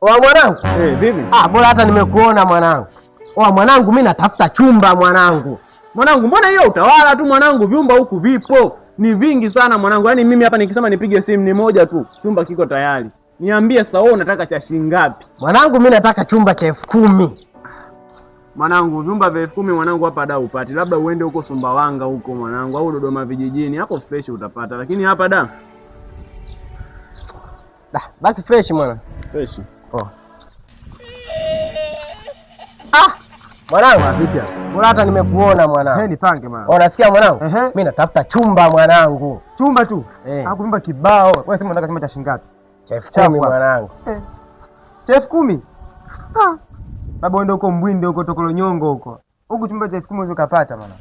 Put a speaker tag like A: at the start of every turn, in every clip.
A: Oa mwanangu.
B: Vipi?
A: Bora hata nimekuona mwanangu. Oa mwanangu, mimi natafuta chumba mwanangu.
B: Mwanangu, mbona hiyo utawala tu mwanangu, vyumba huku vipo. Ni vingi sana mwanangu. Yaani mimi hapa nikisema nipige simu ni moja tu, chumba kiko tayari. Niambie sasa wewe unataka cha shilingi ngapi?
A: Mwanangu, mimi nataka chumba cha 10,000.
B: Mwanangu, vyumba vya 10,000 mwanangu hapa da upati. Labda uende huko Sumbawanga huko mwanangu, au Dodoma vijijini, hapo fresh utapata. Lakini hapa da.
A: Basi fresh mwana.
B: Fresh.
A: Mwanangu, vipi? Bora hata nimekuona mwanangu.
B: Nipange mwana.
A: Unasikia mwanangu? Mimi natafuta chumba mwanangu.
B: Chumba tu? Hapo vyumba kibao. Wewe sema unataka chumba cha shilingi ngapi?
A: Cha 10,000 mwanangu.
B: Cha 10,000? Baba uende huko Mbwinde huko Tokolonyongo huko. Huko chumba cha 10,000 unaweza kupata mwana.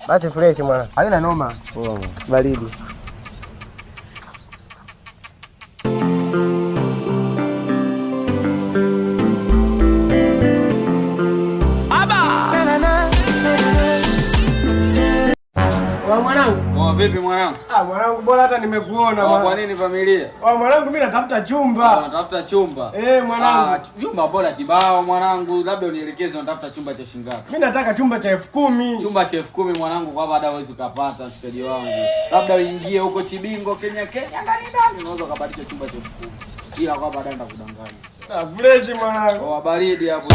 A: Basi fresh mwana.
B: Haina noma. Baridi.
A: Mwanangu.
C: Vipi mwanangu?
A: Mwanangu, bora hata nimekuona mwana.
C: Kwa nini familia?
A: Mwanangu, mimi natafuta chumba.
C: Unatafuta chumba?
A: Mwanangu.
C: Chumba bora kibao mwanangu. Labda unielekeze unatafuta chumba cha shilingi ngapi?
A: Mimi nataka chumba cha 10,000.
C: Chumba cha 10,000 mwanangu, kwa baada huwezi ukapata mshikaji wangu. Labda uingie huko Chibingo Kenya ndani unaweza kubadilisha chumba cha 10,000. Ila kwa baadaye nitakudanganya.
A: Fresh mwanangu.
C: Baridi hapo.